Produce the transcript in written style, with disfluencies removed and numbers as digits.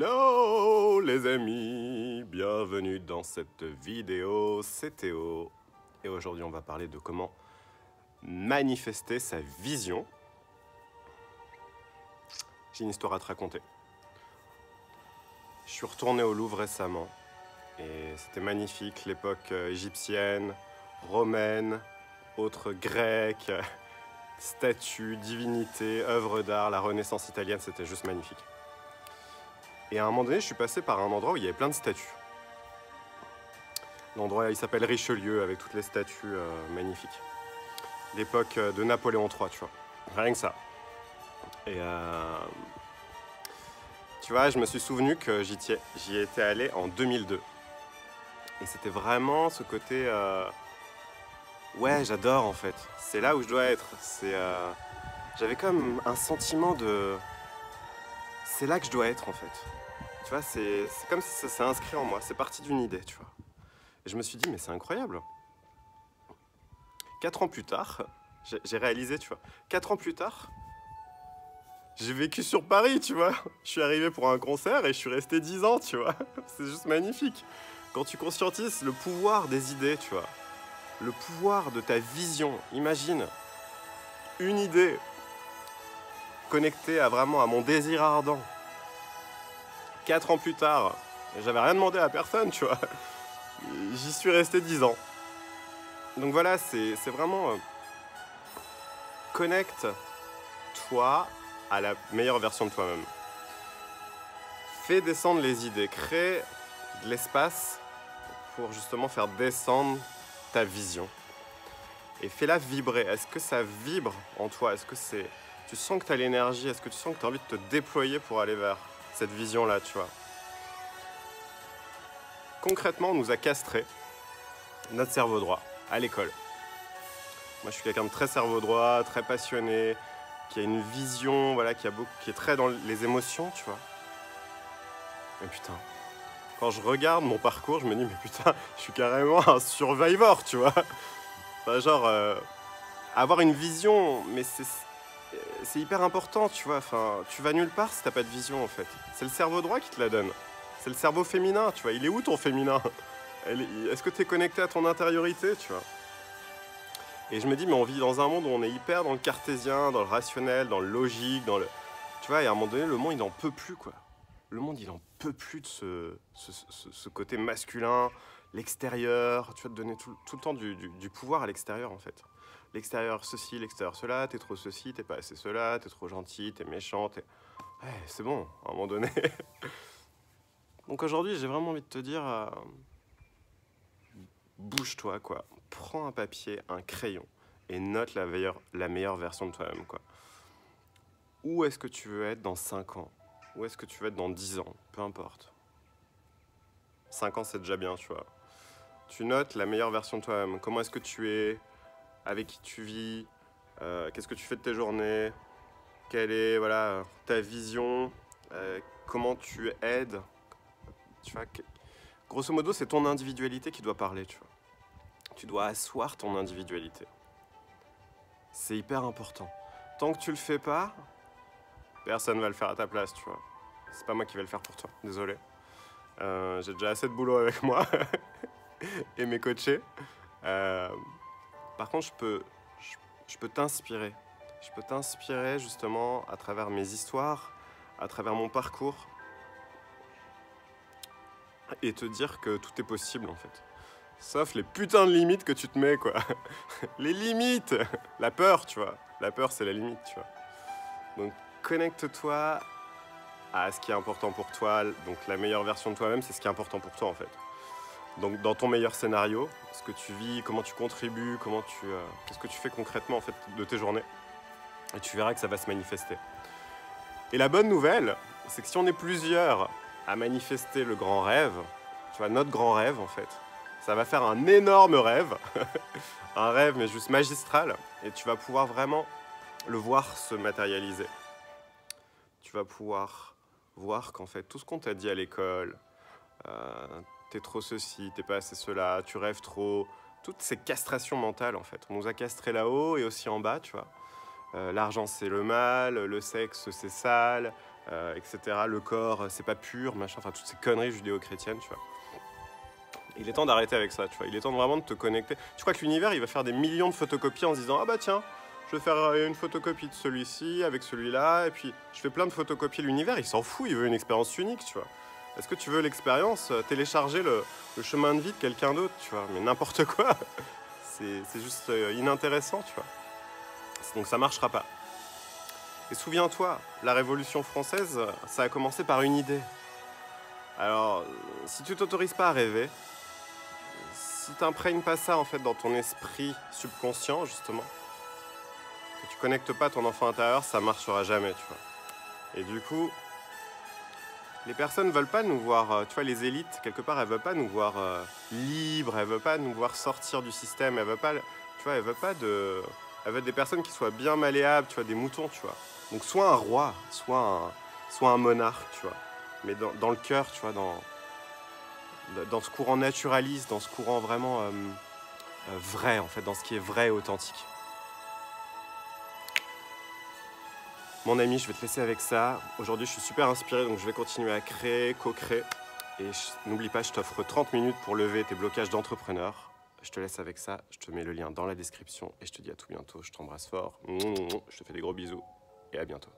Hello les amis, bienvenue dans cette vidéo, c'est Théo. Et aujourd'hui on va parler de comment manifester sa vision. J'ai une histoire à te raconter. Je suis retourné au Louvre récemment et c'était magnifique, l'époque égyptienne, romaine, autres grecques, statues, divinités, œuvres d'art, la Renaissance italienne, c'était juste magnifique. Et à un moment donné, je suis passé par un endroit où il y avait plein de statues. L'endroit, il s'appelle Richelieu, avec toutes les statues magnifiques. L'époque de Napoléon III, tu vois. Rien que ça. Et tu vois, je me suis souvenu que j'y étais allé en 2002. Et c'était vraiment ce côté... Ouais, j'adore en fait. C'est là où je dois être. J'avais comme un sentiment de... C'est là que je dois être en fait. Tu vois, c'est comme si ça s'est inscrit en moi, c'est parti d'une idée, tu vois. Et je me suis dit, mais c'est incroyable. 4 ans plus tard, j'ai réalisé, tu vois, 4 ans plus tard, j'ai vécu sur Paris, tu vois. Je suis arrivé pour un concert et je suis resté 10 ans, tu vois. C'est juste magnifique. Quand tu conscientises le pouvoir des idées, tu vois, le pouvoir de ta vision, imagine une idée connectée à vraiment à mon désir ardent. 4 ans plus tard, j'avais rien demandé à personne, tu vois. J'y suis resté 10 ans. Donc voilà, c'est vraiment... connecte-toi à la meilleure version de toi-même. Fais descendre les idées, crée de l'espace pour justement faire descendre ta vision. Et fais-la vibrer. Est-ce que ça vibre en toi? Est-ce que tu sens que tu as l'énergie? Est-ce que tu sens que tu as envie de te déployer pour aller vers cette vision-là, tu vois? Concrètement, on nous a castré notre cerveau droit à l'école. Moi, je suis quelqu'un de très cerveau droit, très passionné, qui a une vision, voilà, qui est très dans les émotions, tu vois. Mais putain, quand je regarde mon parcours, je me dis, mais putain, je suis carrément un survivor, tu vois. Enfin, genre, avoir une vision, mais c'est hyper important, tu vois. Enfin, tu vas nulle part si t'as pas de vision, en fait. C'est le cerveau droit qui te la donne. C'est le cerveau féminin, tu vois. Il est où ton féminin? Est-ce que t'es connecté à ton intériorité, tu vois? Et je me dis, mais on vit dans un monde où on est hyper dans le cartésien, dans le rationnel, dans le logique, dans le... Tu vois, et à un moment donné, le monde, il n'en peut plus, quoi. Le monde, il n'en peut plus de ce côté masculin, l'extérieur. Tu vas te donner tout le temps du pouvoir à l'extérieur, en fait. L'extérieur ceci, l'extérieur cela, t'es trop ceci, t'es pas assez cela, t'es trop gentil, t'es méchant, Ouais, c'est bon, à un moment donné. Donc aujourd'hui, j'ai vraiment envie de te dire... bouge-toi, quoi. Prends un papier, un crayon et note la meilleure version de toi-même, quoi. Où est-ce que tu veux être dans 5 ans? Où est-ce que tu veux être dans 10 ans? Peu importe. 5 ans, c'est déjà bien, tu vois. Tu notes la meilleure version de toi-même. Comment est-ce que tu es? Avec qui tu vis? Qu'est-ce que tu fais de tes journées? Quelle est, voilà, ta vision? Comment tu aides? Tu vois, grosso modo, c'est ton individualité qui doit parler, tu vois. Tu dois asseoir ton individualité. C'est hyper important. Tant que tu le fais pas, personne va le faire à ta place, tu vois. C'est pas moi qui vais le faire pour toi, désolé. J'ai déjà assez de boulot avec moi et mes coachés. Par contre, je peux t'inspirer. Je peux t'inspirer justement à travers mes histoires, à travers mon parcours et te dire que tout est possible en fait. Sauf les putains de limites que tu te mets, quoi. Les limites! La peur, tu vois. La peur, c'est la limite, tu vois. Donc, connecte-toi à ce qui est important pour toi. Donc, la meilleure version de toi-même, c'est ce qui est important pour toi, en fait. Donc, dans ton meilleur scénario, ce que tu vis, comment tu contribues, qu'est-ce que tu fais concrètement, en fait, de tes journées. Et tu verras que ça va se manifester. Et la bonne nouvelle, c'est que si on est plusieurs à manifester le grand rêve, tu vois, notre grand rêve, en fait, ça va faire un énorme rêve, un rêve mais juste magistral, et tu vas pouvoir vraiment le voir se matérialiser. Tu vas pouvoir voir qu'en fait, tout ce qu'on t'a dit à l'école, t'es trop ceci, t'es pas assez cela, tu rêves trop, toutes ces castrations mentales en fait. On nous a castrés là-haut et aussi en bas, tu vois. L'argent c'est le mal, le sexe c'est sale, etc. Le corps, c'est pas pur, machin, enfin toutes ces conneries judéo-chrétiennes, tu vois. Il est temps d'arrêter avec ça, tu vois. Il est temps vraiment de te connecter. Tu crois que l'univers, il va faire des millions de photocopies en se disant « Ah bah tiens, je vais faire une photocopie de celui-ci avec celui-là, et puis je fais plein de photocopies. » L'univers, il s'en fout, il veut une expérience unique, tu vois. Est-ce que tu veux l'expérience? Télécharger le chemin de vie de quelqu'un d'autre, tu vois. Mais n'importe quoi. C'est juste inintéressant, tu vois. Donc ça marchera pas. Et souviens-toi, la Révolution française, ça a commencé par une idée. Alors, si tu t'autorises pas à rêver, si tu n'imprègnes pas ça en fait dans ton esprit subconscient justement, que tu connectes pas ton enfant intérieur, ça marchera jamais, tu vois. Et du coup, les personnes veulent pas nous voir, tu vois, les élites quelque part, elles veulent pas nous voir libres, elles veulent pas nous voir sortir du système, elles veulent pas, tu vois, elles veulent des personnes qui soient bien malléables, tu vois, des moutons, tu vois. Donc soit un roi, soit un monarque, tu vois. Mais dans le cœur, tu vois, dans ce courant naturaliste, dans ce courant vraiment vrai, en fait, dans ce qui est vrai et authentique. Mon ami, je vais te laisser avec ça. Aujourd'hui, je suis super inspiré, donc je vais continuer à créer, co-créer. Et n'oublie pas, je t'offre 30 minutes pour lever tes blocages d'entrepreneur. Je te laisse avec ça, je te mets le lien dans la description et je te dis à tout bientôt. Je t'embrasse fort, je te fais des gros bisous et à bientôt.